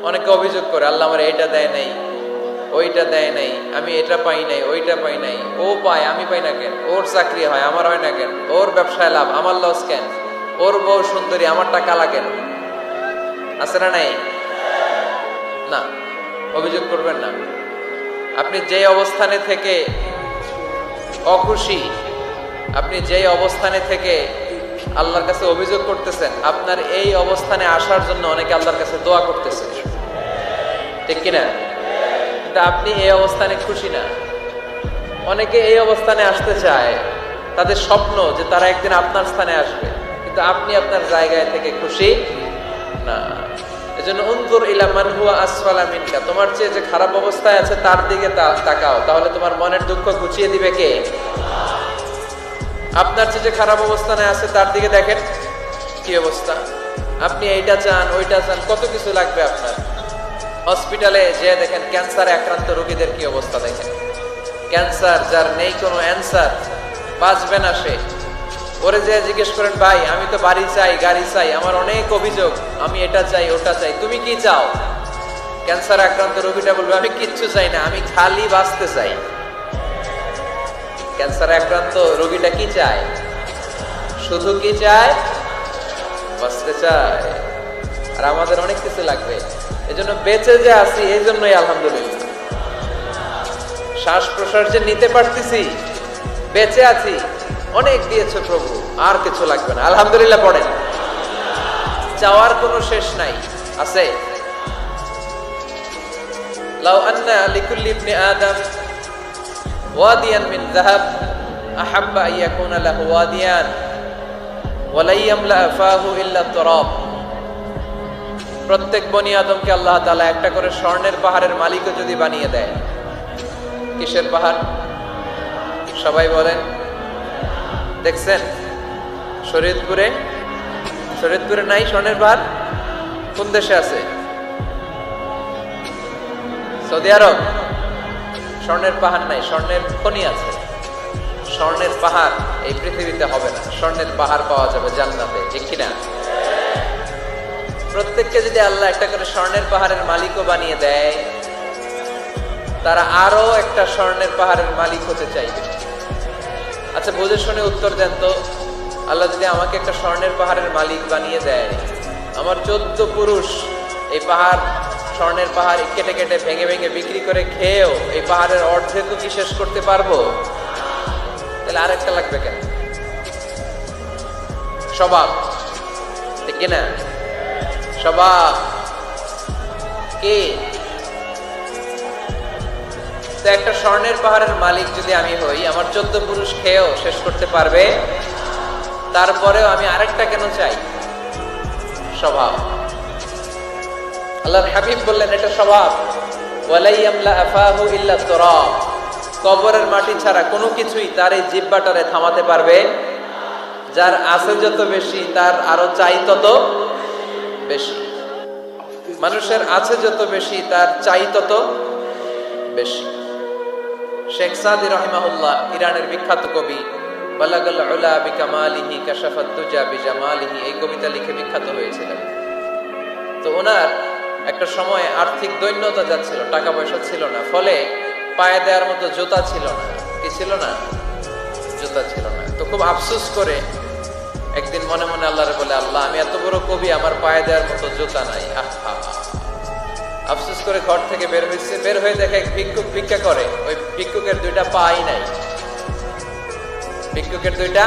অনেকে অভিযোগ করে আল্লাহ আমার এইটা দেয় নাই, ওইটা দেয় নাই, আমি এটা পাই নাই, ওইটা পাই নাই। ও পায়, আমি পাই না কেন? ওর চাকরি হয়, আমার হয় না কেন? ওর ব্যবসায় লাভ, আমার লস কেন? ওর বউ সুন্দরী, আমারটা কালা কেন? আছে না নাই? না, অভিযোগ করবেন না। আপনি যে অবস্থানে থেকে অখুশি, আপনি যেই অবস্থানে থেকে আল্লাহর কাছে অভিযোগ করতেছেন, আপনার এই অবস্থানে আসার জন্য অনেকে আল্লাহর কাছে দোয়া করতেছে, ঠিক কিনা? কিন্তু আপনি এই অবস্থানে খুশি না। অনেকে এই অবস্থানে আসতে চায়, তাদের স্বপ্ন যে তারা একদিন আপনার স্থানে আসবে, কিন্তু আপনি আপনার জায়গায় থেকে খুশি না। এজন্য উনজুর ইলা মান হুয়া আসফালা মিনকা, তোমার চেয়ে যে খারাপ অবস্থায় আছে তার দিকে তাকাও, তাহলে তোমার মনের দুঃখ ঘুচিয়ে দিবে কে? আপনার চেয়ে যে খারাপ অবস্থানে আছে তার দিকে দেখেন কি অবস্থা। আপনি এইটা চান, ওইটা চান, কত কিছু লাগবে আপনার। হসপিটালে যে দেখেন ক্যান্সারে আক্রান্ত রোগীদের কি অবস্থা দেখেন। ক্যান্সার যার নেই কোনো অ্যান্সার, বাঁচবে না সে। ওরে যে জিজ্ঞেস করেন, ভাই আমি তো বাড়ি চাই, গাড়ি চাই, আমার অনেক অভিযোগ, আমি এটা চাই, ওটা চাই, তুমি কি চাও? ক্যান্সার আক্রান্ত রোগীটা বলবে, আমি কিচ্ছু চাই না, আমি খালি বাঁচতে চাই। ক্যান্সার আক্রান্ত রোগীটা কি চায়? শুধু কি চায়? বাঁচতে চায়। আর আমাদের অনেক কিছু লাগবে। এজন্য বেঁচে যে আছি, এই জন্যই আলহামদুলিল্লাহ। শ্বাস প্রশ্বাস যে নিতে পারতেছি, বেঁচে আছি, অনেক দিয়েছে প্রভু, আর কিছু লাগবে না, আলহামদুলিল্লাহ পড়েন। চাওয়ার কোনো শেষ নাই, আছে? লাউ আন্না লিকুল্লি ইবনি আদম ওয়াদিয়ান মিন যাহাব আহাব্বা আন ইয়াকুনা লাহু ওয়াদিয়ান ওয়া লা ইয়ামলা ফাহু ইল্লা তুরাব। প্রত্যেক বনি আদমকে আল্লাহ তাআলা একটা করে স্বর্ণের পাহাড়ের মালিকও যদি বানিয়ে দেয়। কিসের পাহাড়? সবাই বলেন। দেখছেন শরীয়তপুরে? শরীয়তপুরে নাই স্বর্ণের পাহাড়? কোন দেশে আছে? সৌদি আরব। স্বর্ণের পাহাড় নাই, স্বর্ণের খনি আছে। স্বর্ণের পাহাড় এই পৃথিবীতে হবে না, স্বর্ণের পাহাড় পাওয়া যাবে জান্নাতে, ঠিক কিনা? প্রত্যেককে যদি আল্লাহ একটা করে স্বর্ণের পাহাড়ের মালিকও বানিয়ে দেয়, তারা আরো একটা স্বর্ণের পাহাড়ের মালিক হতে চাইবে। আচ্ছা বুঝে শুনে উত্তর দেন তো, আল্লাহ যদি আমাকে একটা স্বর্ণের পাহাড়ের মালিক বানিয়ে দেয়, আমার 14 পুরুষ এই পাহাড়, স্বর্ণের পাহাড় কেটে কেটে ভেঙে ভেঙে বিক্রি করে খেয়েও এই পাহাড়ের অর্ধেকও কি শেষ করতে পারবো? তাহলে আরেকটা লাগবে কেন? স্বভাব, ঠিক কিনা? স্বভাব কি? তো একটা স্বর্ণের পাহাড়ের মালিক যদি আমি হই, আমার 14 পুরুষ খেয়েও শেষ করতে পারবে, তারপরেও আমি আরেকটা কেন চাই? স্বভাব। আল্লাহর হাবিব বললেন এটা স্বভাব। ওয়ালা ইয়ামলা আফাহু ইল্লা তুরাব। কবরের মাটি ছাড়া কোনো কিছুই তার এই জিহ্বাটারে থামাতে পারবে। যার আছে যত বেশি, তার আরো চাই তত বেশি। মানুষের আছে যত বেশি, তার চাই তত বেশি। শেখ সাদি রাহিমাহুল্লাহ, ইরানের বিখ্যাত কবি, বালাগাল উলা বিকামালিহি কাশাফাত দুজা বিজামালিহি, এই কবিতা লিখে বিখ্যাত হয়েছিলেন। তো ওনার একটা সময় আর্থিক দৈন্যতা যাচ্ছিল, টাকা পয়সা ছিল না, ফলে পায়ে দেওয়ার মতো জুতা ছিল না। কি ছিল না? জুতা ছিল না। তো খুব আফসোস করে একদিন মনে মনে আল্লাহরে বলে, আল্লাহ আমি এত বড় কবি, আমার পায়ে দেওয়ার মতো জুতা নাই। আহা, আফসোস করে ঘর থেকে বের হয়েছে। বের হয়ে দেখে এক ভিক্ষুক ভিক্ষা করে, ওই ভিক্ষুকের 2টা পাই নাই। ভিক্ষুকের 2টা,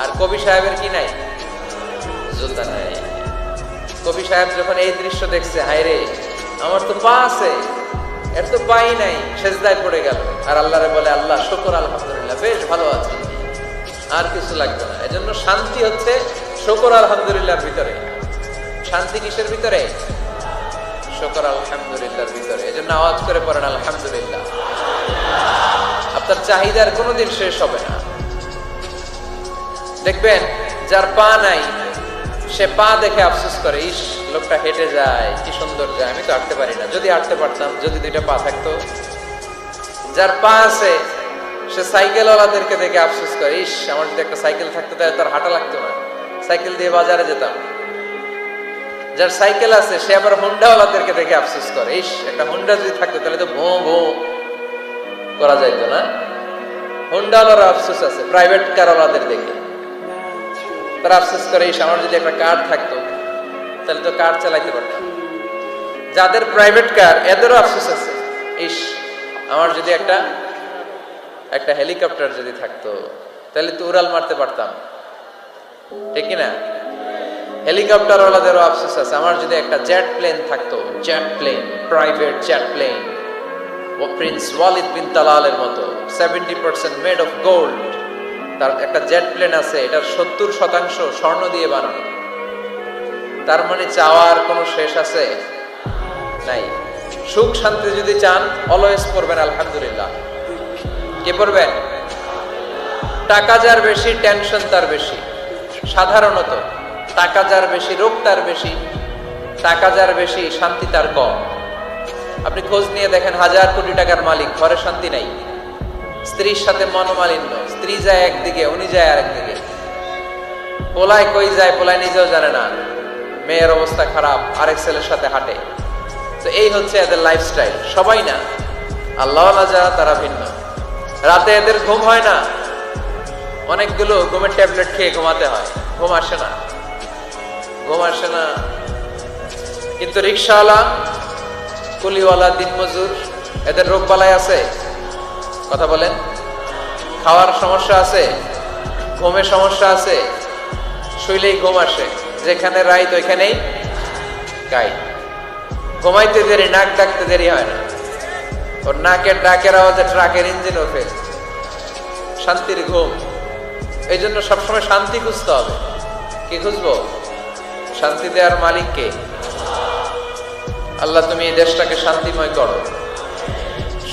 আর কবি সাহেবের কি নাই? জুতা নাই। কবি সাহেব যখন এই দৃশ্য দেখছে, হায় রে, আমার তো পা আছে, এর তো পাই নাই, সেজদায় পড়ে গেল। আর আল্লাহরে বলে, আল্লাহ শুকর, আলহামদুলিল্লাহ, বেশ ভালো আছি, আর কিছু লাগবে না। এজন্য শান্তি হচ্ছে শুকর আলহামদুলিল্লাহর ভিতরে। শান্তি কিসের ভিতরে? শুকর আলহামদুলিল্লাহর ভিতরে। এজন্য আওয়াজ করে পড়েন আলহামদুলিল্লাহ। আপনার চাহিদার কোনোদিন শেষ হবে না। দেখবেন যার পা নাই, সে পা দেখে আফসোস করে, ইস লোকটা হেঁটে যায়, কি সুন্দর যায়, আমি তো হাঁটতে পারি না, যদি হাঁটতে পারতাম, যদি 2টা পা থাকতো। যার পা আছে, সে সাইকেলওয়ালাদেরকে দেখে আফসোস করে, ইস আমার যদি একটা সাইকেল থাকতো তাহলে তার হাঁটা লাগতো না, সাইকেল দিয়ে বাজারে যেতাম। যার সাইকেল আছে সে আবার হুন্ডাওয়ালাদেরকে দেখে আফসোস করে, ইস একটা হুন্ডা যদি থাকতো তাহলে তো ভো ভো করা যাইতো না। হুন্ডাওয়ালার আফসোস আছে প্রাইভেট কারওয়ালাদের দেখে, তারা আফসোস করে ইস আমার যদি একটা কার থাকতো তাহলে তো কার চালাইতে পারতাম। যাদের প্রাইভেট কার এদেরও আফসোস আছে, ইস আমার যদি একটা হেলিকপ্টার যদি থাকতো তাহলে তো উড়াল মারতে পারতাম, ঠিক না? হেলিকপ্টার ওয়ালাদেরও আফসোস আছে, আমার যদি একটা জেট প্লেন থাকতো, jet plane, private jet plane, ও প্রিন্স ওয়ালিদ বিন তালালের মতো 70% মেড অফ গোল্ড, তার একটা জেট প্লেন আছে, এটার 70% স্বর্ণ দিয়ে বানানো। তার মানে চাওয়ার কোনো শেষ আছে নাই। সুখ শান্তি যদি চান অলওয়েজ পড়বেন আলহামদুলিল্লাহ। কে পড়বেন? টাকা যার বেশি টেনশন তার বেশি। সাধারণত টাকা যার বেশি রোগ তার বেশি, টাকা যার বেশি শান্তি তার কম। আপনি খোঁজ নিয়ে দেখেন, 1000 কোটি টাকার মালিক, ঘরে শান্তি নাই, স্ত্রীর সাথে মনোমালিন্য, স্ত্রী যায় একদিকে উনি যায় আরেকদিকে, পোলায় কই যায় পোলায় নিজেও জানে না, মেয়ের অবস্থা খারাপ, আরেক ছেলের সাথে হাঁটে। তো এই হচ্ছে এদের লাইফস্টাইল। সবাই না, আল্লাহওয়ালা যারা তারা ভিন্ন। রাতে এদের ঘুম হয় না, অনেকগুলো ঘুমের ট্যাবলেট খেয়ে ঘুমাতে হয়, ঘুম আসে না, ঘুম আসে না। কিন্তু রিক্সাওয়ালা, কুলিওয়ালা, দিনমজুর, এদের রোগ বালাই আছে? কথা বলেন। খাওয়ার সমস্যা আছে, ঘুমের সমস্যা আছে, শুইলেই ঘুম আসে, যেখানে রাইত ওইখানেই গাই। ঘুমাইতে দেরি, নাক ডাকতে দেরি হয় না, ওর নাকের ডাকের আওয়াজে ট্রাকের ইঞ্জিনও ফেল। শান্তির ঘুম। এই জন্য সবসময় শান্তি খুঁজতে হবে। কি খুঁজবো? শান্তি দেওয়ার মালিক কে? আল্লাহ তুমি এই দেশটাকে শান্তিময় করো,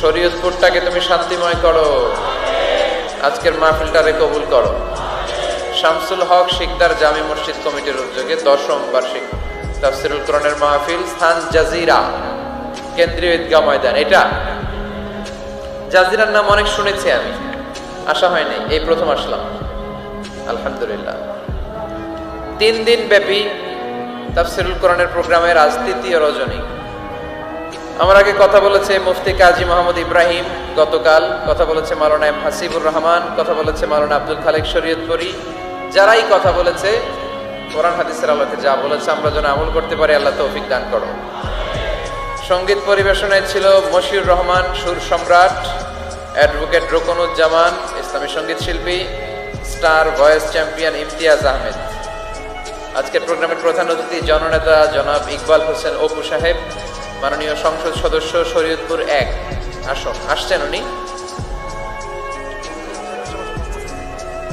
শরীয়তপুরটাকে তুমি শান্তিময় করো, আজকের মাহফিলটারে কবুল করো। শামসুল হক শিকদার জামি মসজিদ কমিটির উদ্যোগে 10ম বার্ষিক তাফসীরুল কোরআনের মাহফিল, স্থান জাজিরা, কেন্দ্রীয় ঈদগাহ ময়দান। এটা জাজিরার নাম অনেক শুনেছি আমি, আসা হয় নাই, এই প্রথম আসলাম আলহামদুলিল্লাহ। 3 দিন ব্যাপী তাফসীরুল কোরআনের প্রোগ্রামের আজ 3য় রজনী। আমার আগে কথা বলেছে মুফতি কাজী মোহাম্মদ ইব্রাহিম, গতকাল কথা বলেছে মাওলানা এম হাসিবুর রহমান, কথা বলেছে মাওলানা আব্দুল খালেক শরীয়তপুরী। যারাই কথা বলেছে কোরআন হাদিসের আলোকে যা বলেছে আমরা যেন আমল করতে পারি, আল্লাহ তৌফিক দান করো। সঙ্গীত পরিবেশনায় ছিল মশিউর রহমান সুর সম্রাট, অ্যাডভোকেট রোকনুজ্জামান ইসলামী সঙ্গীত শিল্পী, star voice champion Imtiaz Ahmed. আজকের প্রোগ্রামের প্রধান অতিথি জননেতা জনাব ইকবাল হোসেন অপু সাহেব, মাননীয় সংসদ সদস্য শরীয়তপুর 1 আসন, আসছেন উনি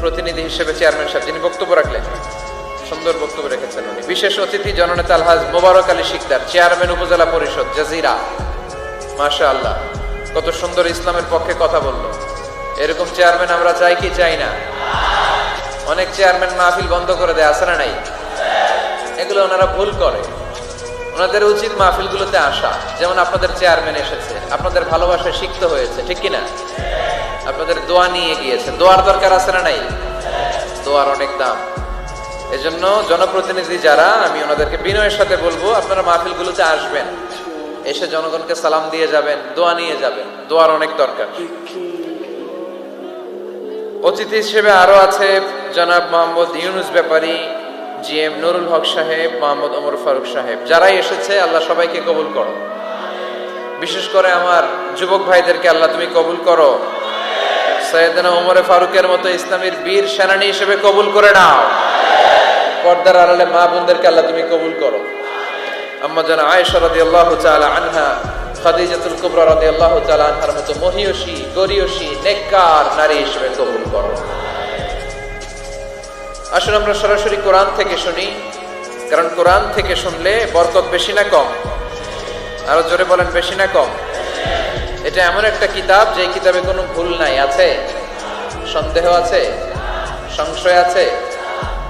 প্রতিনিধি হিসেবে, চেয়ারম্যান সাহেব যিনি বক্তব্য রাখলেন, সুন্দর বক্তব্য রেখেছেন উনি। বিশেষ অতিথি জননেতা আলহাজ মোবারক আলী শিকদার, চেয়ারম্যান উপজেলা পরিষদ জাজিরা। মাশাআল্লাহ, কত সুন্দর ইসলামের পক্ষে কথা বললো। এরকম চেয়ারম্যান আমরা চাই কি চাই না? অনেক চেয়ারম্যান মাহফিল বন্ধ করে দেয়, আছে না নাই? এগুলো ওনারা ভুল করে। ওনাদের উচিত মাহফিলগুলোতে আসা। যেমন আপনাদের চেয়ারম্যান এসেছে, আপনাদের ভালোবাসায় সিক্ত হয়েছে, ঠিক কিনা? আপনাদের দোয়া নিয়ে গিয়েছে, দোয়ার দরকার আছে না নাই? দোয়ার অনেক দাম। এজন্য জনপ্রতিনিধি যারা, আমি ওনাদেরকে বিনয়ের সাথে বলবো আপনারা মাহফিলগুলোতে আসবেন, এসে জনগণকে সালাম দিয়ে যাবেন, দোয়া নিয়ে যাবেন, দোয়ার অনেক দরকার। অতিথি হিসেবে আরো আছে জনাব মোহাম্মদ ইউনুস ব্যাপারী, জিএম নুরুল হক সাহেব, মোহাম্মদ ওমর ফারুক সাহেব। যারাই এসেছে আল্লাহ সবাইকে কবুল করো। বিশেষ করে আমার যুবক ভাইদেরকে আল্লাহ তুমি কবুল করো। সৈয়দনা ওমর ফারুকের মতো ইসলামের বীর সেনানী হিসেবে কবুল করে নাও। পর্দার আড়ালে মা বোনদেরকে আল্লাহ তুমি কবুল করো। আম্মা জান আয়েশা রাদিয়াল্লাহু তাআলা আনহা, খাদিজাতুল কুবরা রাদিয়াল্লাহু তাআলা আনহার মতো মহিয়সী, গরিয়সী, নেককার নারী হিসেবে কবুল করো। আসুন আমরা সরাসরি কোরআন থেকে শুনি, কারণ কোরআন থেকে শুনলে বরকত বেশি না কম? আরো জোরে বলেন, বেশি না কম? এটা এমন একটা কিতাব যে কিতাবে কোনো ভুল নাই। আছে? সন্দেহ আছে? সংশয় আছে?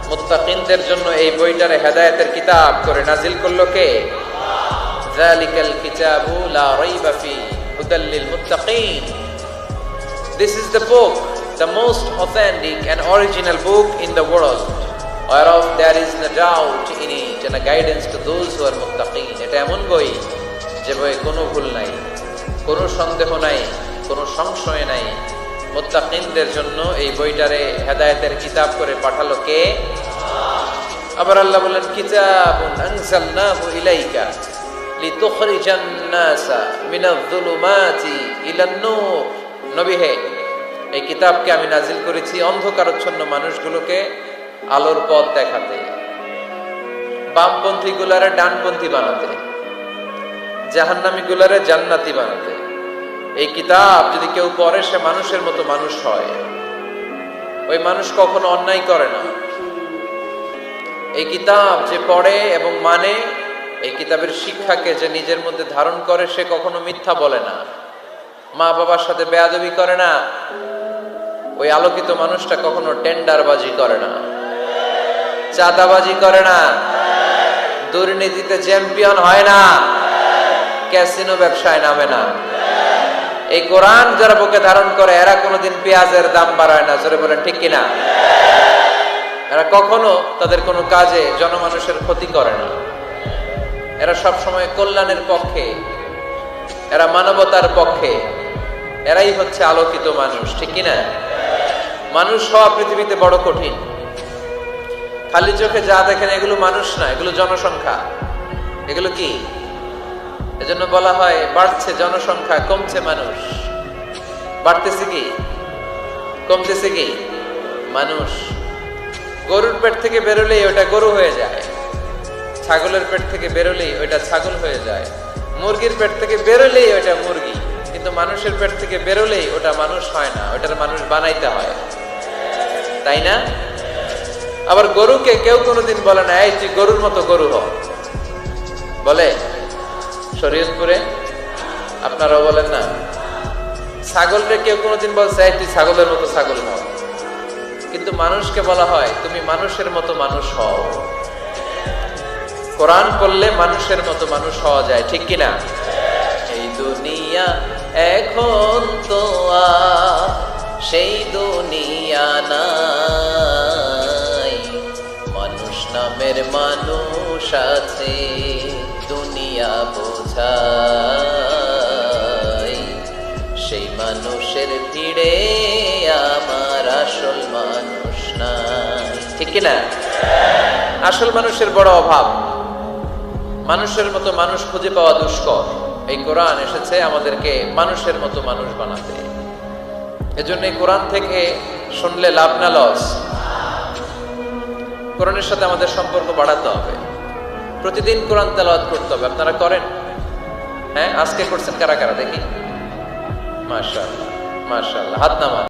মুত্তাকিনদের জন্য এই বইটারে হেদায়েতের কিতাব করে নাজিল করলো কে? যালিকাল কিতাবু লা রাইবা ফি হুদাল লিল মুত্তাকিন। This is the book, the most authentic and original book in the world. whereof there is no doubt in it and a guidance to those who are muttaqin. এটা এমন বই যে বইয়ে কোনো ভুল নাই, কোনো সন্দেহ নাই, কোনো সংশয় নাই। মুত্তাকিনদের জন্য এই বইটারে হেদায়েতের কিতাব করে পাঠালো কে? আবার আল্লাহ বলেন কিতাবুন আনজালনাহু ইলাইকা লিতুখরিজান নাসা মিনায-যুলুমাতি ইলান-নূর। নবী হে, এই কিতাবকে আমি নাজিল করেছি অন্ধকারাচ্ছন্ন মানুষগুলোকে আলোর পথ দেখাতে, বামপন্থী গুলারে ডানপন্থী বানাতে, জাহান্নামী গুলারে জান্নাতি বানাতে। এই কিতাব যদি কেউ পড়ে সে মানুষের মতো মানুষ হয়। ওই মানুষ কখনো অন্যায় করে না। এই কিতাব যে পড়ে এবং মানে, এই কিতাবের শিক্ষাকে যে নিজের মধ্যে ধারণ করে সে কখনো মিথ্যা বলে না, মা বাবার সাথে বেয়াদবি করে না। ওই আলোকিত মানুষটা কখনো টেন্ডারবাজি করে না, চাঁদাবাজি করে না, দুর্নীতিতে চ্যাম্পিয়ন হয় না, ক্যাসিনো ব্যবসায় নামে না। এই কোরআন যারা বুকে ধারণ করে এরা কোনোদিন পেঁয়াজের দাম বাড়ায় না। জোরে বলেন ঠিক কিনা? এরা কখনো তাদের কোনো কাজে জনমানুষের ক্ষতি করে না। এরা সব সময় কল্যাণের পক্ষে, এরা মানবতার পক্ষে। এরাই হচ্ছে আলোকিত মানুষ, ঠিক কিনা? মানুষ হওয়া পৃথিবীতে বড় কঠিন। খালি চোখে যা দেখেন এগুলো মানুষ না, এগুলো জনসংখ্যা। এগুলো কি? এজন্য বলা হয় বাড়ছে জনসংখ্যা, কমছে মানুষ। বাড়তেছে কি, কমতেছে কি? মানুষ। গরুর পেট থেকে বেরোলেই ওটা গরু হয়ে যায়, ছাগলের পেট থেকে বেরোলেই ওইটা ছাগল হয়ে যায়, মুরগির পেট থেকে বেরোলেই ওইটা মুরগি। কিন্তু মানুষের পেট থেকে বেরোলেই ওটা মানুষ হয় না, ওটার মানুষ বানাইতে হয়, তাই না? আবার গরুকে কেউ কোনোদিন বলে না এই তুই গরুর মতো গরু হ, বলে? শরীয়তপুরে আপনারাও বলেন না? ছাগলকে কেউ কোনোদিন বলছে এই তুই ছাগলের মতো ছাগল হও। কিন্তু মানুষকে বলা হয় তুমি মানুষের মতো মানুষ হও। কোরআন পড়লে মানুষের মতো মানুষ হওয়া যায়, ঠিক কিনা? এই দুনিয়া এখন তো আর সেই দুনিয়া নাই, মানুষ নামের মানুষ আছে দুনিয়া বোঝাই, সেই মানুষের ভিড়ে আমার আসল মানুষ নাই, ঠিক কিনা? আসল মানুষের বড় অভাব। মানুষের মতো মানুষ খুঁজে পাওয়া দুষ্কর। এই কোরআন এসেছে আমাদেরকে মানুষের মতো মানুষ বানাতে। এজন্য এই কোরআন থেকে শুনলে লাভ না লস? কোরআনের সাথে আমাদের সম্পর্ক বাড়াতে হবে। প্রতিদিন কোরআন তেলাওয়াত করতে হবে। আপনারা করেন? হ্যাঁ, আজকে করছেন কারা কারা দেখি? মাশাআল্লাহ, মাশাআল্লাহ, হাত নামান।